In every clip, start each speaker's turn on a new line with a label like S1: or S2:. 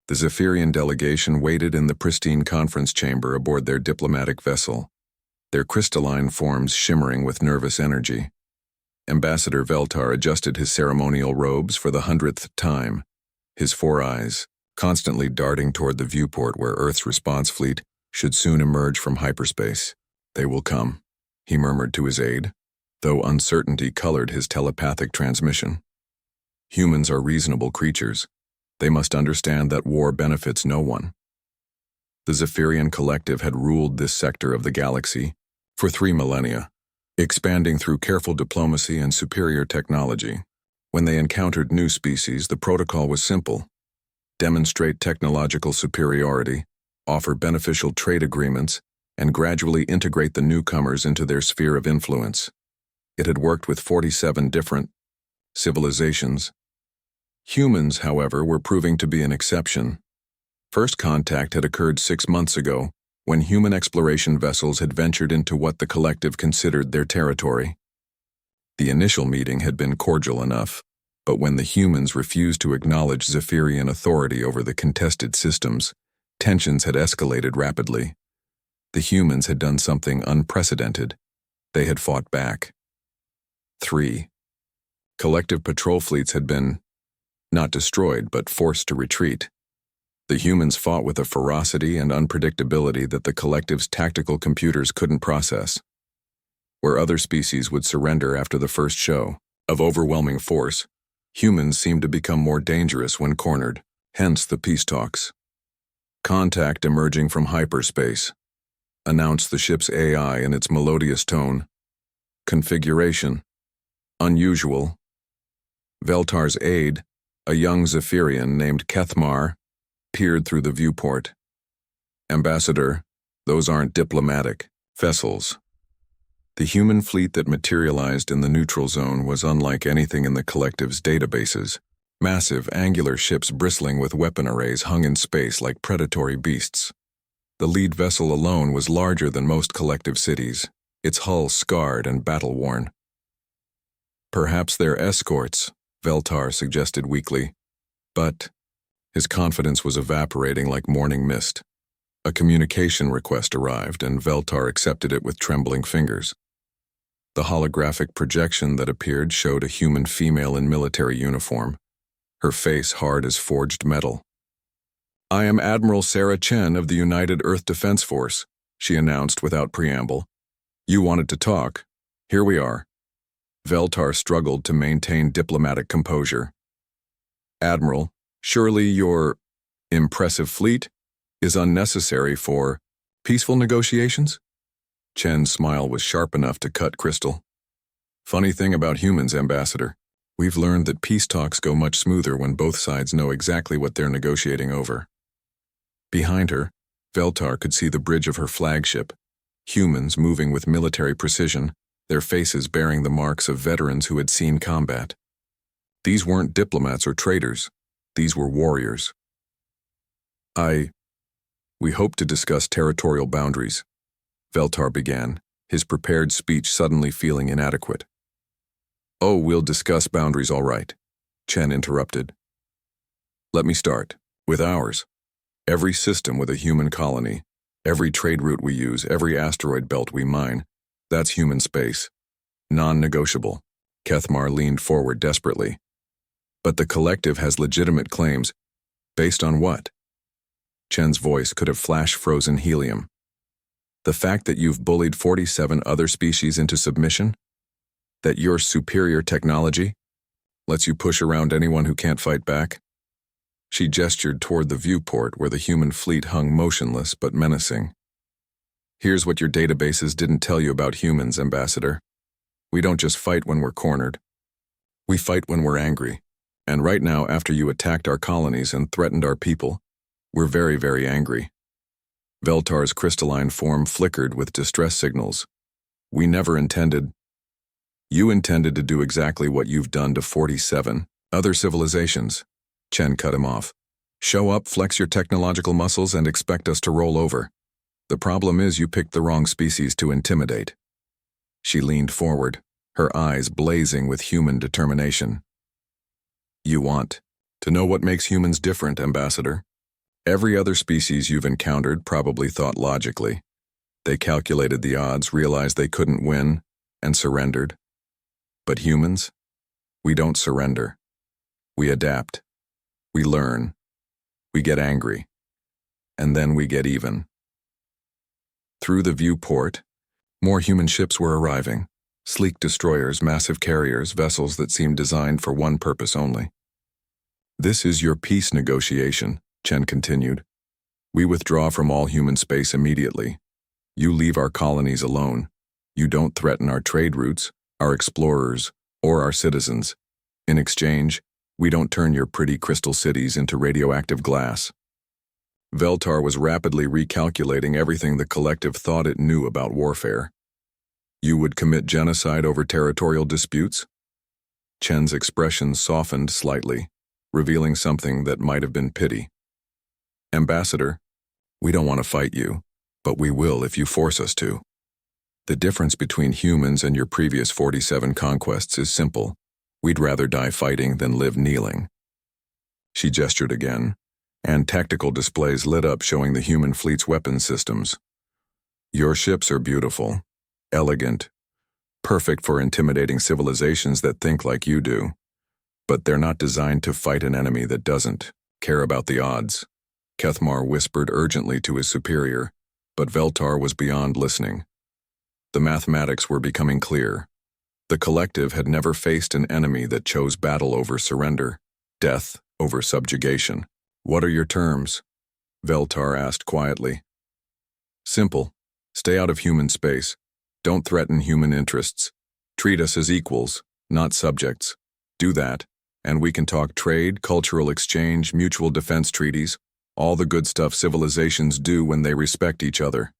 S1: The Zephyrian delegation waited in the pristine conference chamber aboard their diplomatic vessel, their crystalline forms shimmering with nervous energy. Ambassador Veltar adjusted his ceremonial robes for the 100th time, his four eyes constantly darting toward the viewport where Earth's response fleet should soon emerge from hyperspace. "They will come," he murmured to his aide, though uncertainty colored his telepathic transmission. Humans are reasonable creatures. They must understand that war benefits no one. The Zephyrian collective had ruled this sector of the galaxy for 3 millennia, expanding through careful diplomacy and superior technology. When they encountered new species, the protocol was simple: demonstrate technological superiority, offer beneficial trade agreements, and gradually integrate the newcomers into their sphere of influence. It had worked with 47 different civilizations. Humans, however, were proving to be an exception. First contact had occurred 6 months ago, when human exploration vessels had ventured into what the collective considered their territory. The initial meeting had been cordial enough, but when the humans refused to acknowledge Zephyrian authority over the contested systems, tensions had escalated rapidly. The humans had done something unprecedented. They had fought back. 3. Collective patrol fleets had been, not destroyed, but forced to retreat. The humans fought with a ferocity and unpredictability that the collective's tactical computers couldn't process. Where other species would surrender after the first show of overwhelming force, humans seemed to become more dangerous when cornered, hence the peace talks. "Contact emerging from hyperspace," announced the ship's AI in its melodious tone. "Configuration: unusual." Veltar's aide, a young Zephyrian named Kethmar, peered through the viewport. "Ambassador, those aren't diplomatic vessels." The human fleet that materialized in the neutral zone was unlike anything in the collective's databases. Massive, angular ships bristling with weapon arrays hung in space like predatory beasts. The lead vessel alone was larger than most collective cities, its hull scarred and battle-worn. "Perhaps they're escorts," Veltar suggested weakly. But his confidence was evaporating like morning mist. A communication request arrived, and Veltar accepted it with trembling fingers. The holographic projection that appeared showed a human female in military uniform, her face hard as forged metal. "I am Admiral Sarah Chen of the United Earth Defense Force," she announced without preamble. "You wanted to talk. Here we are." Veltar struggled to maintain diplomatic composure. "Admiral, surely your impressive fleet is unnecessary for peaceful negotiations?" Chen's smile was sharp enough to cut crystal. "Funny thing about humans, Ambassador. We've learned that peace talks go much smoother when both sides know exactly what they're negotiating over." Behind her, Veltar could see the bridge of her flagship, humans moving with military precision, their faces bearing the marks of veterans who had seen combat. These weren't diplomats or traitors. These were warriors. We hope to discuss territorial boundaries," Veltar began, his prepared speech suddenly feeling inadequate. "Oh, we'll discuss boundaries all right," Chen interrupted. "Let me start with ours. Every system with a human colony, every trade route we use, every asteroid belt we mine, that's human space. Non-negotiable." Kethmar leaned forward desperately. "But the collective has legitimate claims. Based on what?" Chen's voice could have flash-frozen helium. "The fact that you've bullied 47 other species into submission? That your superior technology lets you push around anyone who can't fight back?" She gestured toward the viewport where the human fleet hung motionless but menacing. "Here's what your databases didn't tell you about humans, Ambassador. We don't just fight when we're cornered. We fight when we're angry. And right now, after you attacked our colonies and threatened our people, we're very, very angry." Veltar's crystalline form flickered with distress signals. "We never intended—" "You intended to do exactly what you've done to 47 other civilizations," Chen cut him off. "Show up, flex your technological muscles, and expect us to roll over. The problem is you picked the wrong species to intimidate." She leaned forward, her eyes blazing with human determination. "You want to know what makes humans different, Ambassador? Every other species you've encountered probably thought logically. They calculated the odds, realized they couldn't win, and surrendered. But humans? We don't surrender. We adapt. We learn. We get angry. And then we get even. Through the viewport, more human ships were arriving. Sleek destroyers, massive carriers, vessels that seemed designed for one purpose only. This is your peace negotiation, Chen continued. We withdraw from all human space immediately. You leave our colonies alone. You don't threaten our trade routes, our explorers, or our citizens. In exchange, we don't turn your pretty crystal cities into radioactive glass. Veltar was rapidly recalculating everything the collective thought it knew about warfare. You would commit genocide over territorial disputes? Chen's expression softened slightly, revealing something that might have been pity. Ambassador, we don't want to fight you, but we will if you force us to. The difference between humans and your previous 47 conquests is simple. We'd rather die fighting than live kneeling. She gestured again, and tactical displays lit up showing the human fleet's weapon systems. Your ships are beautiful, elegant, perfect for intimidating civilizations that think like you do. But they're not designed to fight an enemy that doesn't care about the odds. Kethmar whispered urgently to his superior, but Veltar was beyond listening. The mathematics were becoming clear. The collective had never faced an enemy that chose battle over surrender, death over subjugation. What are your terms? Veltar asked quietly. Simple. Stay out of human space. Don't threaten human interests. Treat us as equals, not subjects. Do that, and we can talk trade, cultural exchange, mutual defense treaties, all the good stuff civilizations do when they respect each other.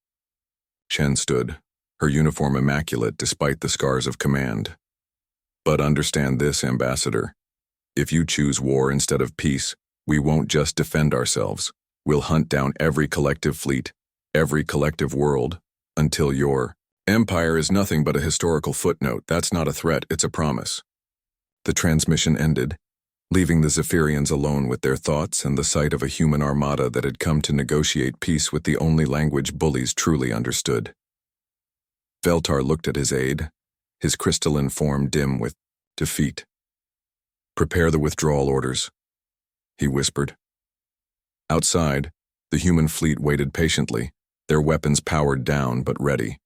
S1: Chen stood, her uniform immaculate despite the scars of command. But understand this, Ambassador. If you choose war instead of peace, we won't just defend ourselves. We'll hunt down every collective fleet, every collective world, until your empire is nothing but a historical footnote. That's not a threat, it's a promise. The transmission ended, leaving the Zephyrians alone with their thoughts and the sight of a human armada that had come to negotiate peace with the only language bullies truly understood. Veltar looked at his aide, his crystalline form dim with defeat. Prepare the withdrawal orders, he whispered. Outside, the human fleet waited patiently, their weapons powered down but ready.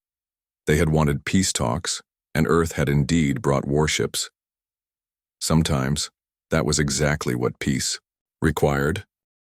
S1: They had wanted peace talks, and Earth had indeed brought warships. Sometimes, that was exactly what peace required.